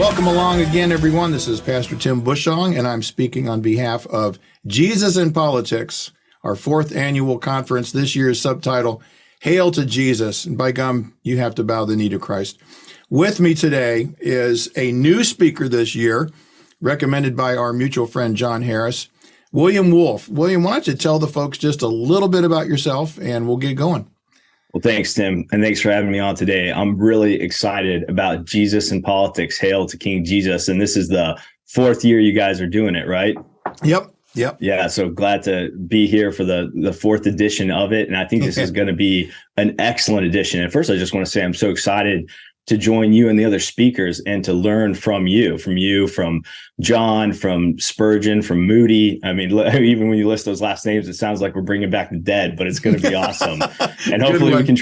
Welcome along again, everyone. This is Pastor Tim Bushong, and I'm speaking on behalf of Jesus in Politics, our fourth annual conference. This year's subtitle, Hail to Jesus. And by gum, you have to bow the knee to Christ. With me today is a new speaker this year, recommended by our mutual friend, Jon Harris, William Wolfe. William, why don't you tell the folks just a little bit about yourself, and we'll get going. Well, thanks, Tim, and thanks for having me on today. I'm really excited about Jesus in Politics, Hail to King Jesus, and this is the fourth year you guys are doing it, right? Yep. Yeah, so glad to be here for the fourth edition of it, and I think this is going to be an excellent edition. And first, I just want to say I'm so excited to join you and the other speakers and to learn from you, from Jon, from Spurgeon, from Moody. I mean, even when you list those last names, it sounds like we're bringing back the dead, but it's going to be awesome. And hopefully we can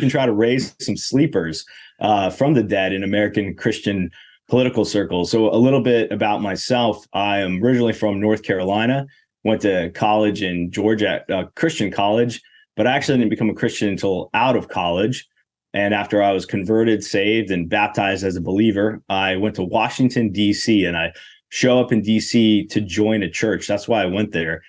try to raise some sleepers from the dead in American Christian political circles. So a little bit about myself. I am originally from North Carolina, went to college in Georgia, Christian college, but I actually didn't become a Christian until out of college. And after I was converted, saved, and baptized as a believer, I went to Washington, D.C., and I show up in D.C. to join a church. That's why I went there.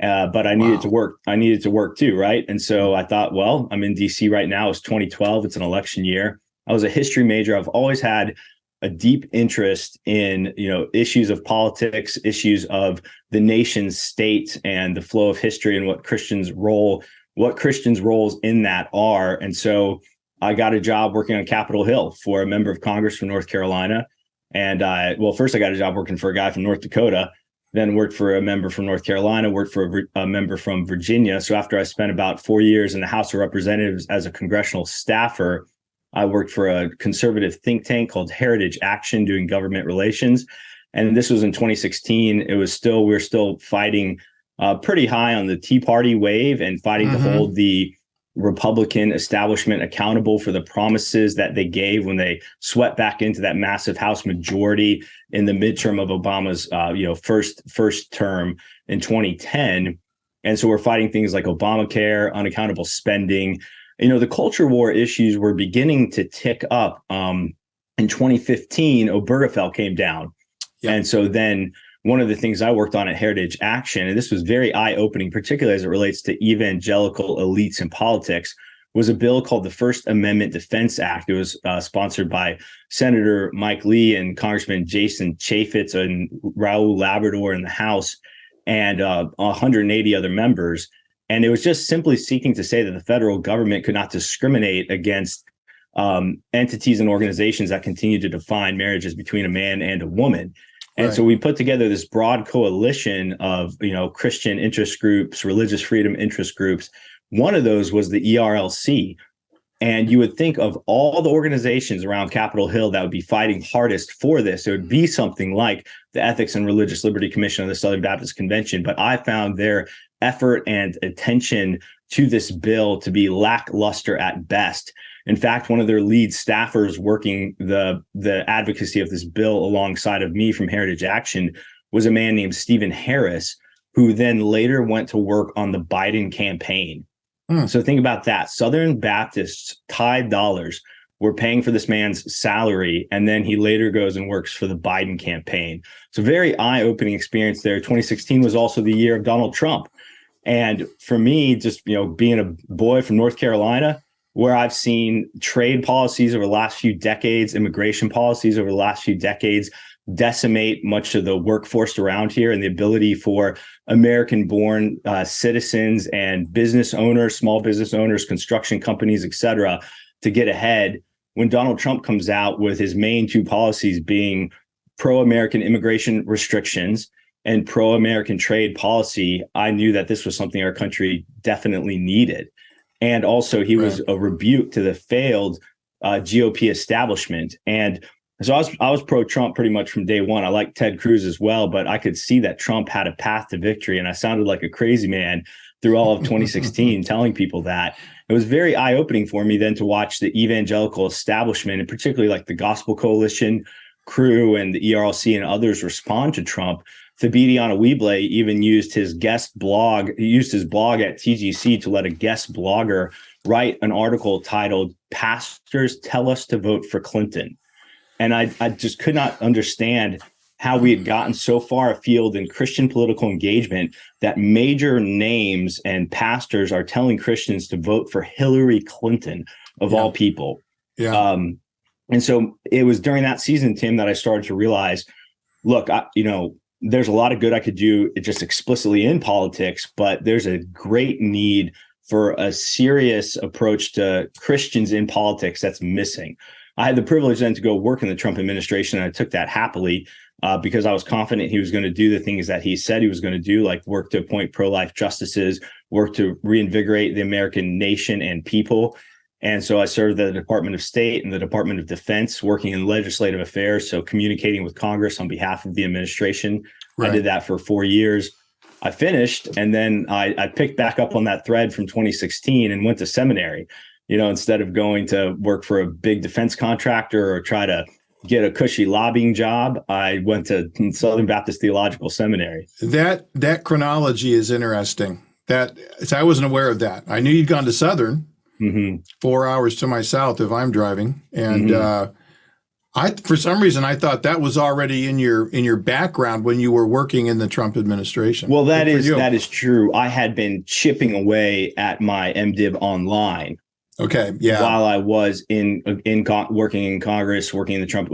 But I needed to work. I needed to work too, right? And so I thought, well, I'm in D.C. right now. It's 2012. It's an election year. I was a history major. I've always had a deep interest in, issues of politics, issues of the nation's state and the flow of history and what Christians' roles in that are. And so I got a job working on Capitol Hill for a member of Congress from North Carolina. And first I got a job working for a guy from North Dakota, then worked for a member from North Carolina, worked for a member from Virginia. So after I spent about 4 years in the House of Representatives as a congressional staffer, I worked for a conservative think tank called Heritage Action doing government relations. And this was in 2016. We were still fighting pretty high on the Tea Party wave and fighting to hold the Republican establishment accountable for the promises that they gave when they swept back into that massive House majority in the midterm of Obama's first term in 2010. And so we're fighting things like Obamacare, unaccountable spending. The culture war issues were beginning to tick up. In 2015, Obergefell came down. Yep. And so then one of the things I worked on at Heritage Action, and this was very eye-opening, particularly as it relates to evangelical elites in politics, was a bill called the First Amendment Defense Act. It was sponsored by Senator Mike Lee and Congressman Jason Chaffetz and Raul Labrador in the House and 180 other members. And it was just simply seeking to say that the federal government could not discriminate against entities and organizations that continue to define marriages between a man and a woman. And so we put together this broad coalition of, Christian interest groups, religious freedom interest groups. One of those was the ERLC. And you would think of all the organizations around Capitol Hill that would be fighting hardest for this. It would be something like the Ethics and Religious Liberty Commission of the Southern Baptist Convention. But I found their effort and attention to this bill to be lackluster at best. In fact, one of their lead staffers working the advocacy of this bill alongside of me from Heritage Action was a man named Jon Harris, who then later went to work on the Biden campaign. So think about that. Southern Baptists, tithe dollars, were paying for this man's salary, and then he later goes and works for the Biden campaign. So very eye-opening experience there. 2016 was also the year of Donald Trump. And for me, just being a boy from North Carolina, where I've seen trade policies over the last few decades, immigration policies over the last few decades decimate much of the workforce around here and the ability for American-born citizens and business owners, small business owners, construction companies, et cetera, to get ahead. When Donald Trump comes out with his main two policies being pro-American immigration restrictions and pro-American trade policy, I knew that this was something our country definitely needed. And also he was a rebuke to the failed GOP establishment. And so I was pro-Trump pretty much from day one. I liked Ted Cruz as well, but I could see that Trump had a path to victory. And I sounded like a crazy man through all of 2016 telling people that. It was very eye-opening for me then to watch the evangelical establishment, and particularly like the Gospel Coalition crew and the ERLC and others respond to Trump. Thabiti Anyabwile even used his blog at TGC to let a guest blogger write an article titled "Pastors Tell Us to Vote for Clinton." And I just could not understand how we had gotten so far afield in Christian political engagement that major names and pastors are telling Christians to vote for Hillary Clinton, of all people. Yeah. And so it was during that season, Tim, that I started to realize, look, there's a lot of good I could do just explicitly in politics, but there's a great need for a serious approach to Christians in politics that's missing. I had the privilege then to go work in the Trump administration, and I took that happily because I was confident he was going to do the things that he said he was going to do, like work to appoint pro-life justices, work to reinvigorate the American nation and people. And so I served the Department of State and the Department of Defense, working in legislative affairs, so communicating with Congress on behalf of the administration. Right. I did that for 4 years. I finished, and then I picked back up on that thread from 2016 and went to seminary. Instead of going to work for a big defense contractor or try to get a cushy lobbying job, I went to Southern Baptist Theological Seminary. That chronology is interesting. I wasn't aware of that. I knew you'd gone to Southern, 4 hours to my south if I'm driving, and for some reason I thought that was already in your background when you were working in the Trump administration. Well, that is true. I had been chipping away at my MDiv online. Okay. Yeah. While I was working in Congress, working in the Trump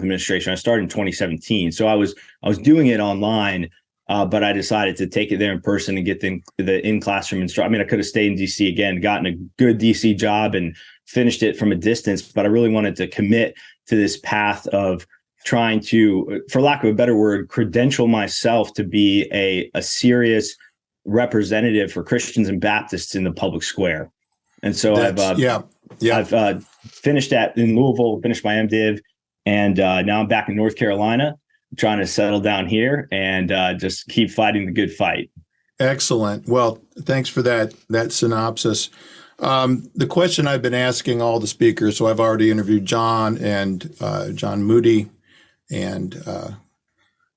administration. I started in 2017, so I was doing it online, but I decided to take it there in person and get the in-classroom instruction. I mean, I could have stayed in DC again, gotten a good DC job, and finished it from a distance. But I really wanted to commit to this path of trying to, for lack of a better word, credential myself to be a serious representative for Christians and Baptists in the public square. And so I've finished in Louisville, finished my MDiv, and now I'm back in North Carolina, trying to settle down here and just keep fighting the good fight. Excellent. Well, thanks for that synopsis. The question I've been asking all the speakers, so I've already interviewed Jon and John Moody and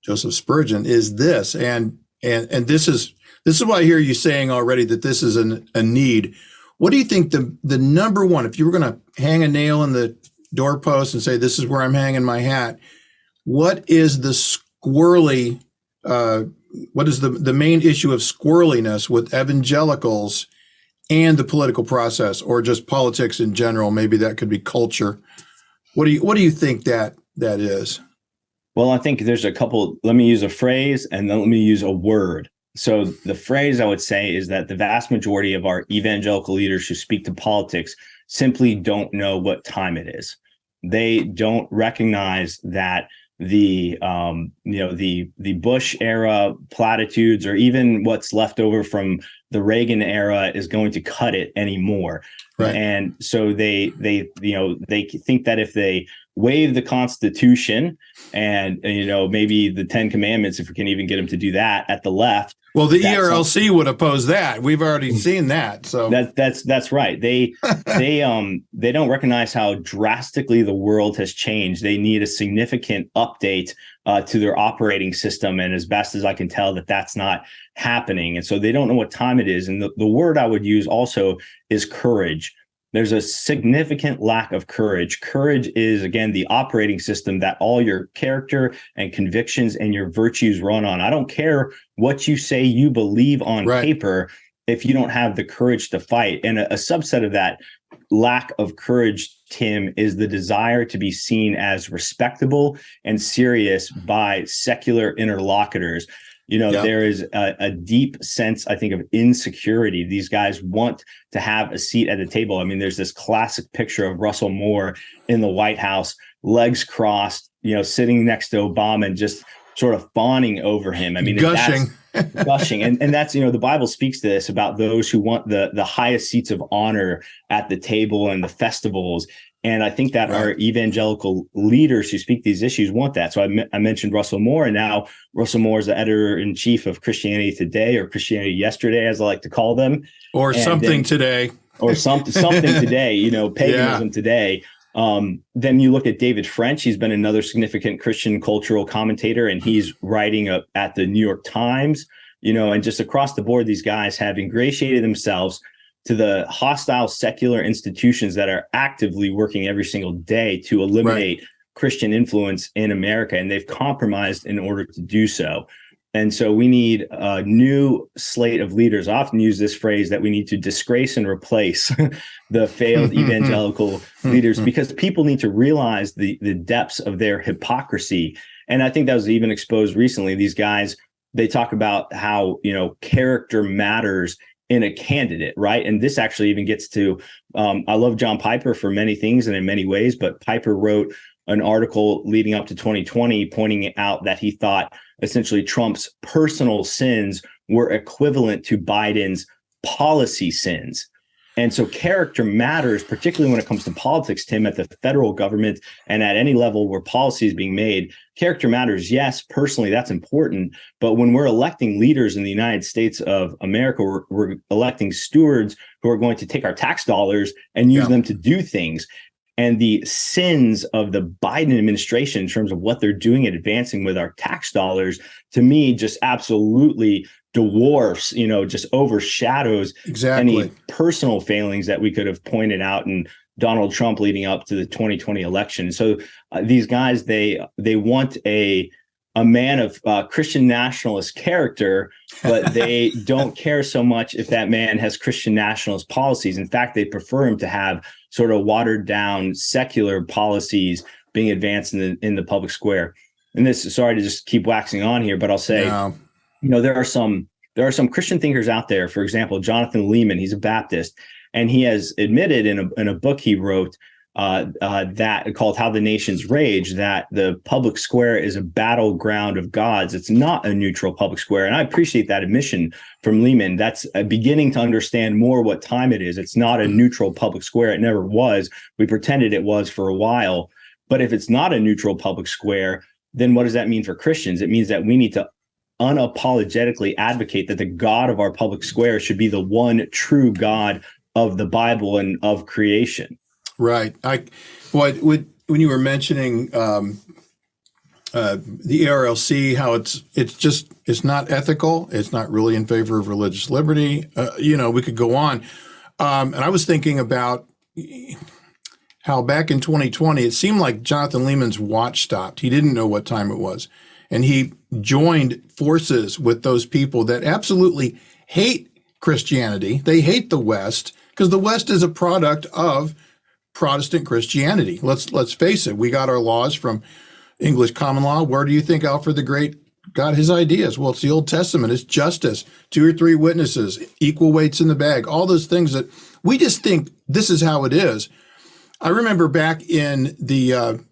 Joseph Spurgeon, is this, and this is what I hear you saying already, that this is a need. What do you think the number one, if you were going to hang a nail in the doorpost and say, this is where I'm hanging my hat, what is the squirrely, what is the main issue of squirreliness with evangelicals and the political process, or just politics in general? Maybe that could be culture. What do you think that is? Well, I think there's a couple. Let me use a phrase and then let me use a word. So the phrase I would say is that the vast majority of our evangelical leaders who speak to politics simply don't know what time it is. They don't recognize that the Bush era platitudes, or even what's left over from the Reagan era, is going to cut it anymore. Right. And so they think that if they waive the Constitution and maybe the 10 Commandments, if we can even get them to do that at the left. Well, the ERLC would oppose that. We've already seen that. So that's right. They don't recognize how drastically the world has changed. They need a significant update to their operating system, and as best as I can tell, that's not happening. And so they don't know what time it is. And the word I would use also is courage. There's a significant lack of courage. Courage is, again, the operating system that all your character and convictions and your virtues run on. I don't care what you say you believe on paper if you don't have the courage to fight. And a subset of that lack of courage, Tim, is the desire to be seen as respectable and serious by secular interlocutors. There is a deep sense, I think, of insecurity. These guys want to have a seat at the table. I mean, there's this classic picture of Russell Moore in the White House, legs crossed, sitting next to Obama and just sort of fawning over him. I mean, gushing. Gushing. And that's, the Bible speaks to this about those who want the highest seats of honor at the table and the festivals. And I think that our evangelical leaders who speak these issues want that. So I mentioned Russell Moore, and now Russell Moore is the editor-in-chief of Christianity Today, or Christianity Yesterday, as I like to call them. Or something today. Or something today, paganism today. Then you look at David French. He's been another significant Christian cultural commentator, and he's writing at the New York Times, and just across the board, these guys have ingratiated themselves to the hostile secular institutions that are actively working every single day to eliminate Christian influence in America, and they've compromised in order to do so. And so we need a new slate of leaders. I often use this phrase that we need to disgrace and replace the failed evangelical leaders, because people need to realize the depths of their hypocrisy. And I think that was even exposed recently. These guys, they talk about how, character matters in a candidate, right? And this actually even gets to, I love John Piper for many things and in many ways, but Piper wrote an article leading up to 2020 pointing out that he thought essentially Trump's personal sins were equivalent to Biden's policy sins. And so character matters, particularly when it comes to politics, Tim, at the federal government and at any level where policy is being made. Character matters. Yes, personally, that's important. But when we're electing leaders in the United States of America, we're electing stewards who are going to take our tax dollars and use them to do things. And the sins of the Biden administration in terms of what they're doing and advancing with our tax dollars, to me, just absolutely dwarfs, just overshadows any personal failings that we could have pointed out in Donald Trump leading up to the 2020 election. So these guys, they want a man of Christian nationalist character, but they don't care so much if that man has Christian nationalist policies. In fact, they prefer him to have sort of watered down secular policies being advanced in the public square. And this, sorry to just keep waxing on here, but I'll say, there are some Christian thinkers out there. For example, Jonathan Leeman, he's a Baptist, and he has admitted in a book he wrote that called How the Nations Rage, that the public square is a battleground of gods. It's not a neutral public square. And I appreciate that admission from Leeman. That's beginning to understand more what time it is. It's not a neutral public square. It never was. We pretended it was for a while. But if it's not a neutral public square, then what does that mean for Christians? It means that we need to unapologetically advocate that the God of our public square should be the one true God of the Bible and of creation. Right. When you were mentioning the ERLC, how it's not ethical, it's not really in favor of religious liberty. We could go on. And I was thinking about how back in 2020, it seemed like Jonathan Leeman's watch stopped. He didn't know what time it was. And he joined forces with those people that absolutely hate Christianity. They hate the West because the West is a product of Protestant Christianity. Let's face it. We got our laws from English common law. Where do you think Alfred the Great got his ideas? Well, it's the Old Testament. It's justice, 2 or 3 witnesses, equal weights in the bag, all those things that we just think this is how it is. I remember back in the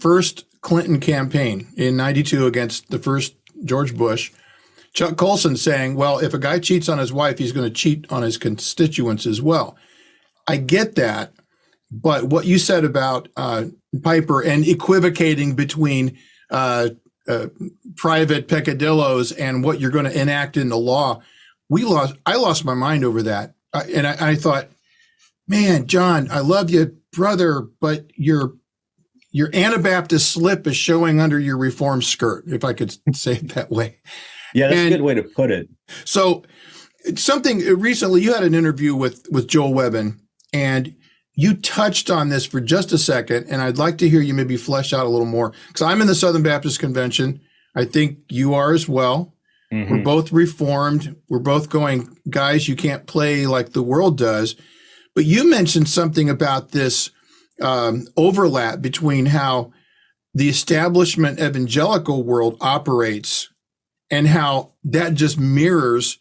first Clinton campaign in '92 against the first George Bush, Chuck Colson saying, well, if a guy cheats on his wife, he's going to cheat on his constituents as well. I get that, but what you said about Piper and equivocating between private peccadillos and what you're going to enact in the law, I lost my mind over that. And I thought, man, John, I love you, brother, but your Anabaptist slip is showing under your Reformed skirt, if I could say it that way. Yeah, that's a good way to put it. So something recently, you had an interview with Joel Webbin, and you touched on this for just a second, and I'd like to hear you maybe flesh out a little more, because I'm in the Southern Baptist Convention. I think you are as well. Mm-hmm. We're both Reformed. We're both going, guys, you can't play like the world does. But you mentioned something about this overlap between how the establishment evangelical world operates and how that just mirrors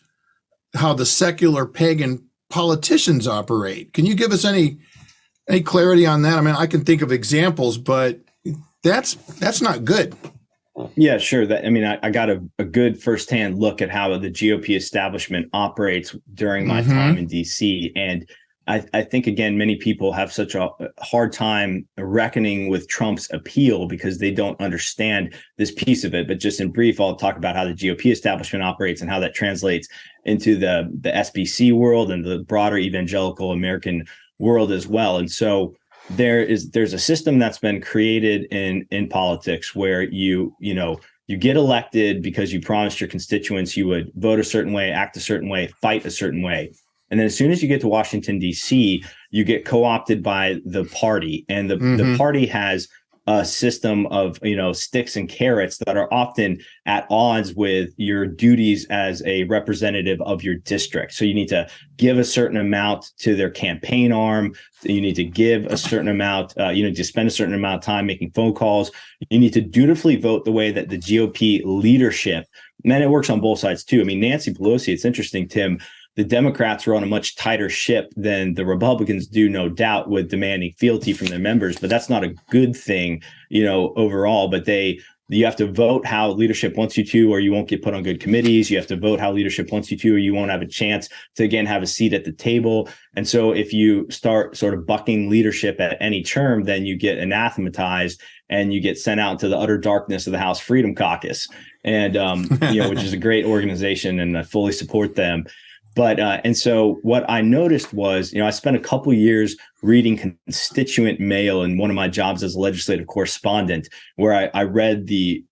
how the secular pagan politicians operate. Can you give us any clarity on that? I mean, I can think of examples, but that's not good. Yeah, sure. I got a good firsthand look at how the GOP establishment operates during my time in DC. And I think, again, many people have such a hard time reckoning with Trump's appeal because they don't understand this piece of it. But just in brief, I'll talk about how the GOP establishment operates and how that translates into the SBC world and the broader evangelical American world as well. And so there's a system that's been created in politics where you get elected because you promised your constituents you would vote a certain way, act a certain way, fight a certain way. And then as soon as you get to Washington, D.C., you get co-opted by the party. And the party has a system of, sticks and carrots that are often at odds with your duties as a representative of your district. So you need to give a certain amount to their campaign arm. You need to give a certain amount, to spend a certain amount of time making phone calls. You need to dutifully vote the way that the GOP leadership, and then it works on both sides too. I mean, Nancy Pelosi, it's interesting, Tim, the Democrats are on a much tighter ship than the Republicans do, no doubt, with demanding fealty from their members. But that's not a good thing, overall. But you have to vote how leadership wants you to, or you won't get put on good committees. You have to vote how leadership wants you to, or you won't have a chance to, again, have a seat at the table. And so if you start sort of bucking leadership at any term, then you get anathematized and you get sent out into the utter darkness of the House Freedom Caucus, and which is a great organization, and I fully support them. But and so what I noticed was, I spent a couple years reading constituent mail in one of my jobs as a legislative correspondent, where I read the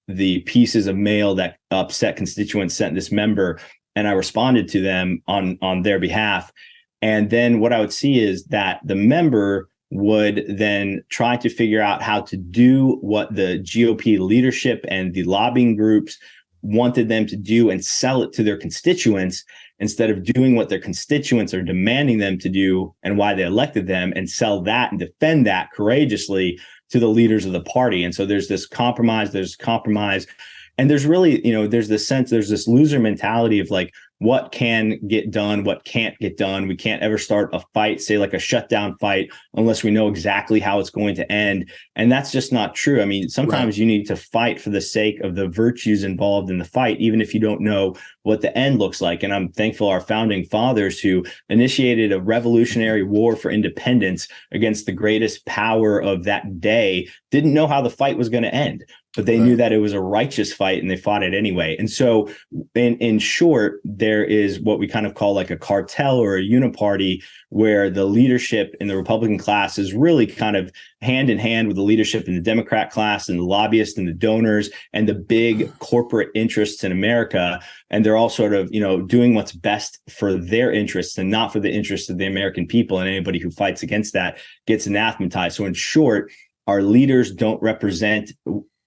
pieces of mail that upset constituents sent this member, and I responded to them on their behalf. And then what I would see is that the member would then try to figure out how to do what the GOP leadership and the lobbying groups wanted them to do and sell it to their constituents, instead of doing what their constituents are demanding them to do and why they elected them, and sell that and defend that courageously to the leaders of the party. And so there's this compromise, and there's really, there's this loser mentality of like, what can get done, what can't get done. We can't ever start a fight, say like a shutdown fight, unless we know exactly how it's going to end. And that's just not true. I mean, sometimes you need to fight for the sake of the virtues involved in the fight, even if you don't know what the end looks like. And I'm thankful our founding fathers, who initiated a revolutionary war for independence against the greatest power of that day, didn't know how the fight was going to end, but they knew that it was a righteous fight, and they fought it anyway. And so in short, there is what we kind of call like a cartel or a uniparty, where the leadership in the Republican class is really kind of hand in hand with the leadership in the Democrat class, and the lobbyists and the donors and the big corporate interests in America. And they're all sort of, doing what's best for their interests and not for the interests of the American people. And anybody who fights against that gets anathematized. So in short, our leaders don't represent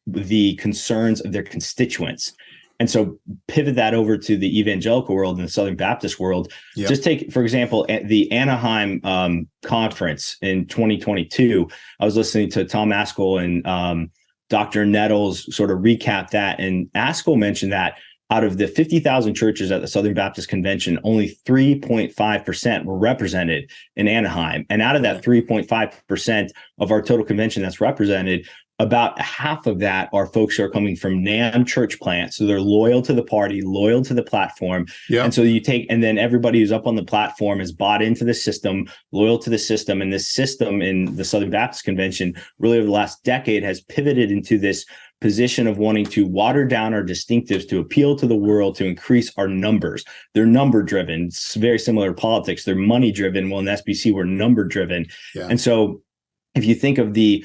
the concerns of their constituents. And so pivot that over to the evangelical world and the Southern Baptist world. Yep. Just take, for example, the Anaheim conference in 2022. I was listening to Tom Askell and Dr. Nettles sort of recap that. And Askell mentioned that out of the 50,000 churches at the Southern Baptist Convention, only 3.5% were represented in Anaheim. And out of that 3.5% of our total convention that's represented, about half of that are folks who are coming from NAM church plants. So they're loyal to the party, loyal to the platform. Yep. And so and then everybody who's up on the platform is bought into the system, loyal to the system. And this system in the Southern Baptist Convention really over the last decade has pivoted into this position of wanting to water down our distinctives to appeal to the world, to increase our numbers. They're number driven. It's very similar to politics. They're money driven. Well, in the SBC, we're number driven. Yeah. And so if you think of the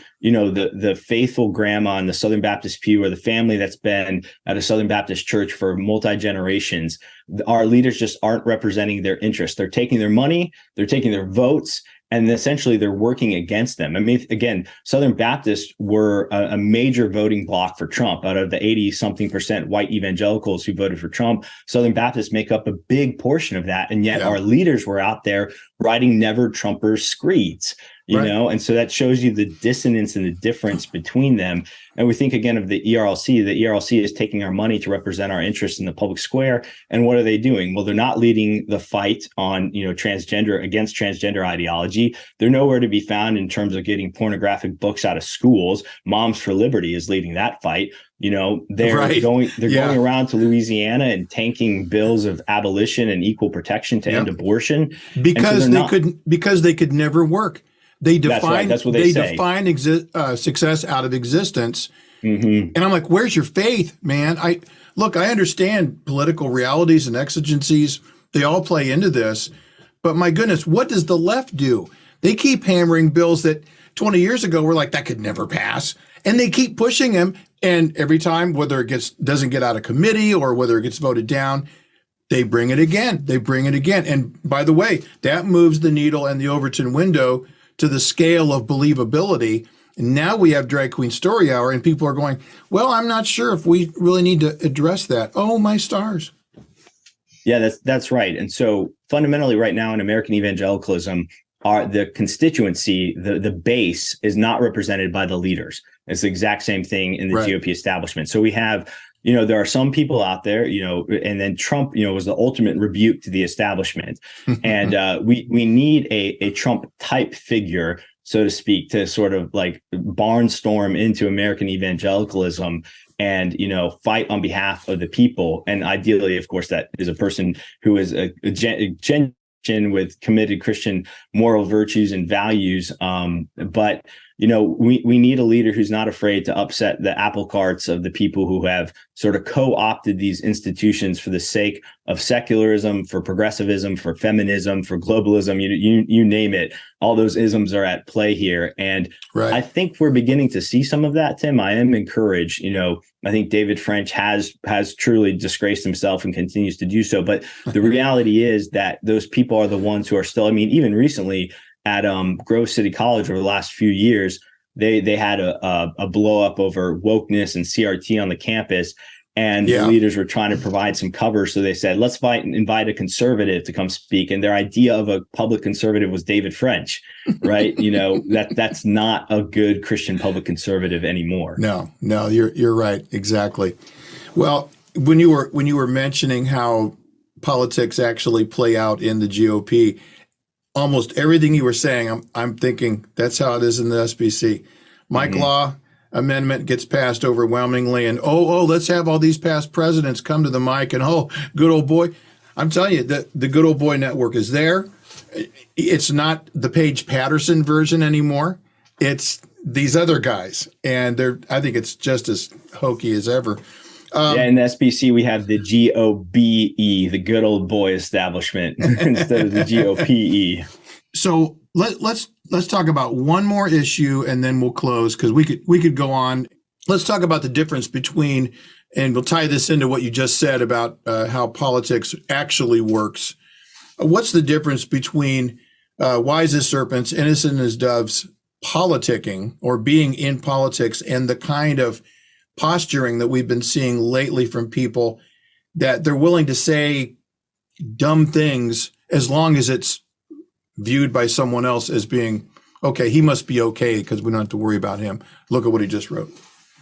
faithful grandma in the Southern Baptist pew, or the family that's been at a Southern Baptist church for multi-generations, our leaders just aren't representing their interests. They're taking their money, they're taking their votes, and essentially they're working against them. I mean, again, Southern Baptists were a major voting bloc for Trump. Out of the 80-something% white evangelicals who voted for Trump, Southern Baptists make up a big portion of that. And yet our leaders were out there writing Never Trumpers screeds. And so that shows you the dissonance and the difference between them. And we think again of the ERLC. The ERLC is taking our money to represent our interests in the public square. And what are they doing? Well, they're not leading the fight on, against transgender ideology. They're nowhere to be found in terms of getting pornographic books out of schools. Moms for Liberty is leading that fight. They're going around to Louisiana and tanking bills of abolition and equal protection to end abortion because they could never work. They define success out of existence. Mm-hmm. And I'm like, where's your faith, man? I understand political realities and exigencies. They all play into this. But my goodness, what does the left do? They keep hammering bills that 20 years ago were like, that could never pass. And they keep pushing them. And every time, whether it doesn't get out of committee or whether it gets voted down, they bring it again. And by the way, that moves the needle and the Overton window to the scale of believability. And now we have Drag Queen Story Hour, and people are going, well, I'm not sure if we really need to address that. Oh, my stars. Yeah, that's right. And so fundamentally right now in American evangelicalism, the constituency, the base is not represented by the leaders. It's the exact same thing in the GOP establishment. So we have, there are some people out there, and then Trump, was the ultimate rebuke to the establishment. And we need a Trump type figure, so to speak, to sort of like barnstorm into American evangelicalism and, fight on behalf of the people. And ideally, of course, that is a person who is a genuine with committed Christian moral virtues and values. But we need a leader who's not afraid to upset the apple carts of the people who have sort of co-opted these institutions for the sake of secularism, for progressivism, for feminism, for globalism. You name it. All those isms are at play here. And I think we're beginning to see some of that, Tim. I am encouraged. I think David French has truly disgraced himself and continues to do so. But the reality is that those people are the ones who are still, even recently at Grove City College over the last few years, they had a blow up over wokeness and CRT on the campus. And the leaders were trying to provide some cover. So they said, let's invite a conservative to come speak. And their idea of a public conservative was David French, right? That's not a good Christian public conservative anymore. No, you're right. Exactly. Well, when you were mentioning how politics actually play out in the GOP, almost everything you were saying, I'm thinking that's how it is in the SBC. Mike Law amendment gets passed overwhelmingly, and let's have all these past presidents come to the mic, and good old boy. I'm telling you that the good old boy network is there. It's not the Paige Patterson version anymore. It's these other guys, and I think it's just as hokey as ever. In the SBC, we have the GOBE, the good old boy establishment, instead of the GOPE. So let's talk about one more issue, and then we'll close, because we could go on. Let's talk about the difference between, and we'll tie this into what you just said about how politics actually works. What's the difference between wise as serpents, innocent as doves, politicking or being in politics, and the kind of posturing that we've been seeing lately from people that they're willing to say dumb things as long as it's viewed by someone else as being okay? He must be okay because we don't have to worry about him. Look at what he just wrote.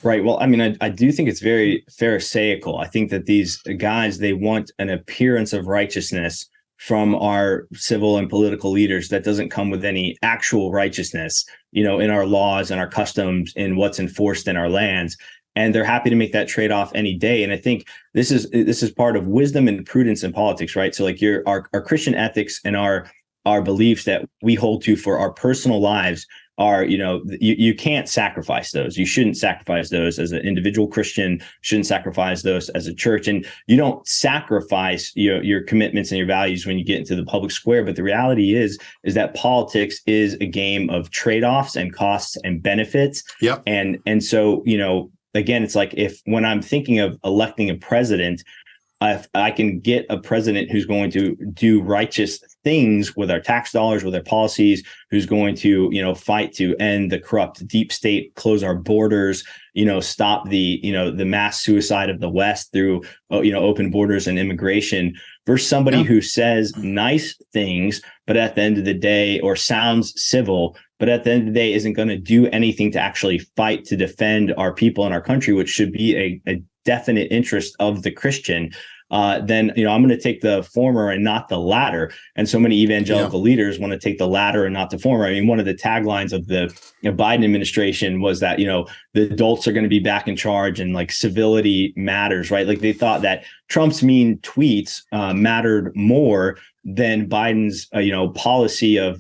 Right. Well, I do think it's very pharisaical. I think that these guys, they want an appearance of righteousness from our civil and political leaders that doesn't come with any actual righteousness, in our laws and our customs, in what's enforced in our lands. And they're happy to make that trade-off any day. And I think this is part of wisdom and prudence in politics, right? So like our Christian ethics and our beliefs that we hold to for our personal lives are, you can't sacrifice those. You shouldn't sacrifice those as an individual Christian, shouldn't sacrifice those as a church. And you don't sacrifice your commitments and your values when you get into the public square. But the reality is that politics is a game of trade-offs and costs and benefits. Yep. And so, again, it's like when I'm thinking of electing a president, if I can get a president who's going to do righteous things with our tax dollars, with our policies, who's going to, fight to end the corrupt deep state, close our borders, stop the mass suicide of the West through, open borders and immigration, versus somebody who says nice things, but at the end of the day, or sounds civil, but at the end of the day isn't going to do anything to actually fight to defend our people and our country, which should be a definite interest of the Christian. Then, I'm going to take the former and not the latter. And so many evangelical leaders want to take the latter and not the former. One of the taglines of the Biden administration was that, the adults are going to be back in charge and like civility matters, right? Like they thought that Trump's mean tweets mattered more than Biden's, policy of,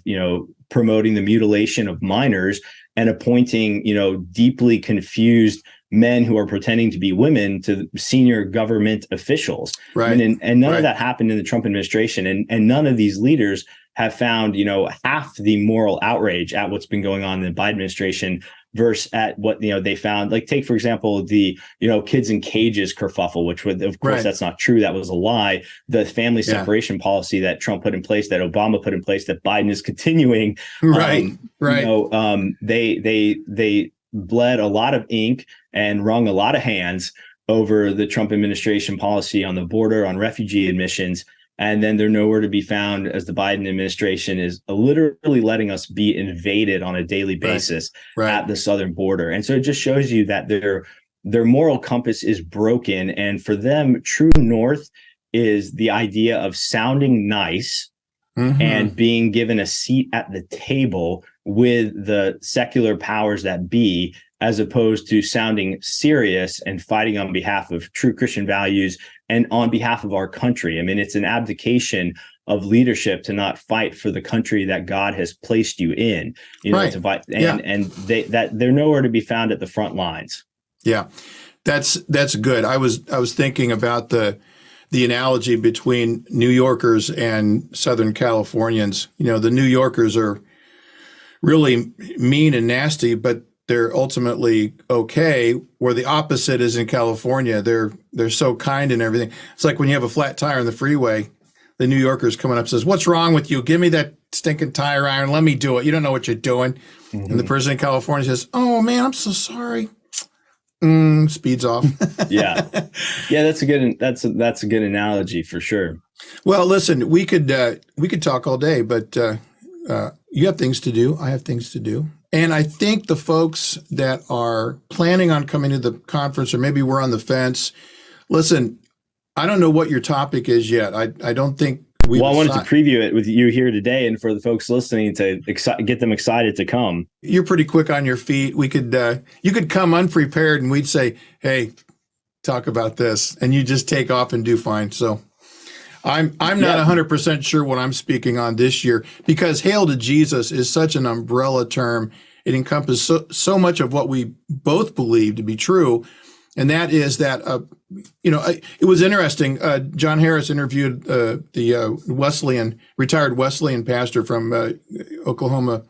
promoting the mutilation of minors and appointing, deeply confused men who are pretending to be women to senior government officials. Right. And none of that happened in the Trump administration. And none of these leaders have found, half the moral outrage at what's been going on in the Biden administration versus at what, they found. Like, take, for example, the, kids in cages kerfuffle, which would, of course, that's not true. That was a lie. The family separation policy that Trump put in place, that Obama put in place, that Biden is continuing. Right. They bled a lot of ink and wrung a lot of hands over the Trump administration policy on the border, on refugee admissions. And then they're nowhere to be found as the Biden administration is literally letting us be invaded on a daily basis at the southern border. And so it just shows you that their moral compass is broken. And for them, true north is the idea of sounding nice and being given a seat at the table with the secular powers that be, as opposed to sounding serious and fighting on behalf of true Christian values and on behalf of our country. I mean, it's an abdication of leadership to not fight for the country that God has placed you in, to fight. And they're nowhere to be found at the front lines. Yeah, that's good. I was thinking about the analogy between New Yorkers and Southern Californians. The New Yorkers are really mean and nasty, but they're ultimately okay, where the opposite is in California. They're so kind and everything. It's like when you have a flat tire on the freeway, the New Yorker's coming up and says, "What's wrong with you? Give me that stinking tire iron. Let me do it. You don't know what you're doing." And the person in California says, "Oh man, I'm so sorry." Speeds off. Yeah, that's a good analogy for sure. Well, listen, we could talk all day, but you have things to do. I have things to do. And I think the folks that are planning on coming to the conference, or maybe we're on the fence, listen, I don't know what your topic is yet. I don't think we. Well, I wanted to preview it with you here today, and for the folks listening to get them excited to come. You're pretty quick on your feet. We could you could come unprepared, and we'd say, "Hey, talk about this," and you just take off and do fine. So. I'm not 100% sure what I'm speaking on this year, because Hail to Jesus is such an umbrella term. It encompasses so much of what we both believe to be true. And that is that, it was interesting. Jon Harris interviewed the retired Wesleyan pastor from Oklahoma.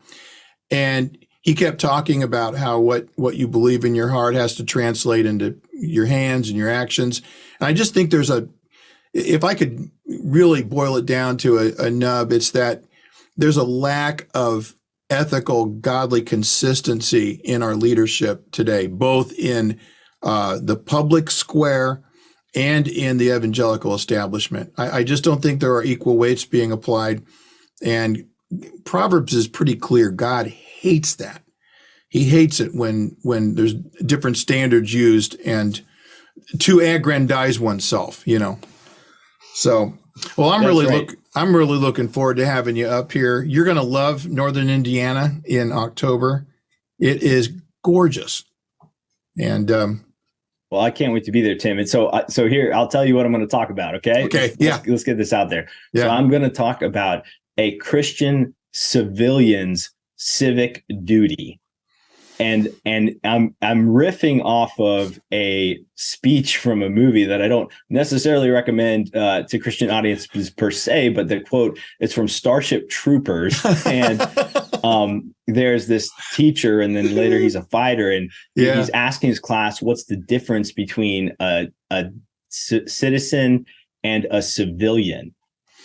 And he kept talking about how what you believe in your heart has to translate into your hands and your actions. And I just think if I could really boil it down to a nub, it's that there's a lack of ethical, godly consistency in our leadership today, both in the public square and in the evangelical establishment. I just don't think there are equal weights being applied. And Proverbs is pretty clear. God hates that. He hates it when there's different standards used and to aggrandize oneself, So, well, I'm really looking forward to having you up here. You're going to love Northern Indiana in October. It is gorgeous. And well, I can't wait to be there, Tim. And so here, I'll tell you what I'm going to talk about. Okay. Okay. Let's get this out there. Yeah. So I'm going to talk about a Christian civilian's civic duty. And I'm riffing off of a speech from a movie that I don't necessarily recommend to Christian audiences per se, but the quote is from Starship Troopers, and there's this teacher, and then later he's a fighter, and he's asking his class, what's the difference between a citizen and a civilian?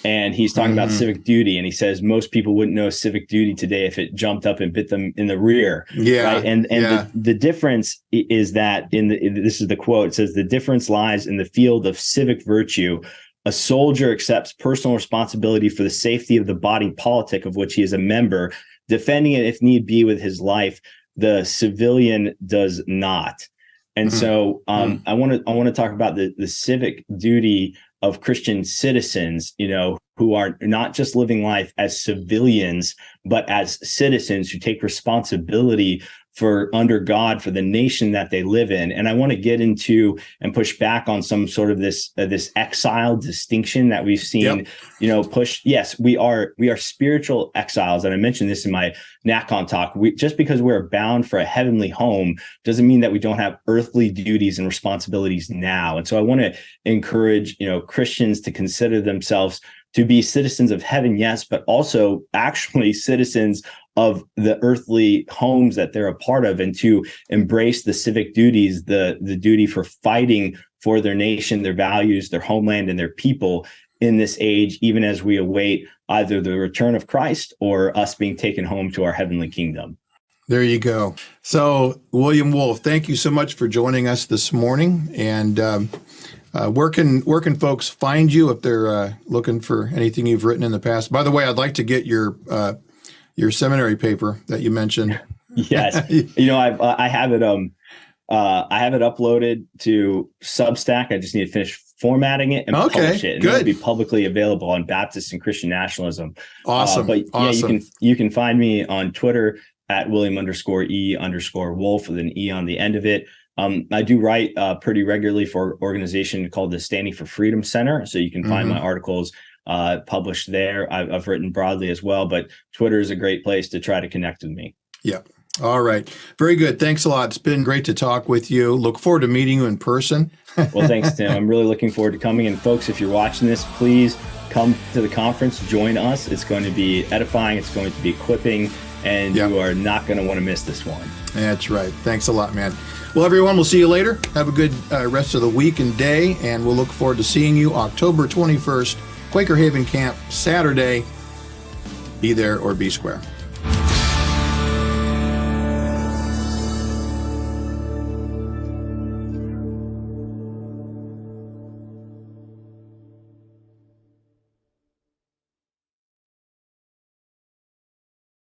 And he's talking about civic duty, and he says most people wouldn't know civic duty today if it jumped up and bit them in the rear. Yeah, right? And the difference is that this is the quote. It says the difference lies in the field of civic virtue. A soldier accepts personal responsibility for the safety of the body politic of which he is a member, defending it if need be with his life. The civilian does not. And so I want to talk about the civic duty of Christian citizens, who are not just living life as civilians, but as citizens who take responsibility for under God for the nation that they live in. And I want to get into and push back on some sort of this exile distinction that we've seen, push. Yes, we are spiritual exiles. And I mentioned this in my NACON talk. Just because we're bound for a heavenly home doesn't mean that we don't have earthly duties and responsibilities now. And so I want to encourage, Christians to consider themselves to be citizens of heaven, yes, but also actually citizens of the earthly homes that they're a part of, and to embrace the civic duties, the duty for fighting for their nation, their values, their homeland, and their people in this age, even as we await either the return of Christ or us being taken home to our heavenly kingdom. There you go. So, William Wolfe, thank you so much for joining us this morning. And where can folks find you if they're looking for anything you've written in the past? By the way, I'd like to get your seminary paper that you mentioned. Yes, I have it. I have it uploaded to Substack. I just need to finish formatting it and publish it, and it'll be publicly available on Baptist and Christian Nationalism. Awesome. Yeah, you can find me on Twitter at William_E_Wolfe with an E on the end of it. I do write pretty regularly for an organization called the Standing for Freedom Center, so you can find my articles published there. I've written broadly as well, but Twitter is a great place to try to connect with me. Yeah. All right. Very good. Thanks a lot. It's been great to talk with you. Look forward to meeting you in person. Well, thanks, Tim. I'm really looking forward to coming. And folks, if you're watching this, please come to the conference, join us. It's going to be edifying. It's going to be equipping, and you are not going to want to miss this one. That's right. Thanks a lot, man. Well, everyone, we'll see you later. Have a good rest of the week and day, and we'll look forward to seeing you October 21st, Quaker Haven Camp, Saturday. Be there or be square.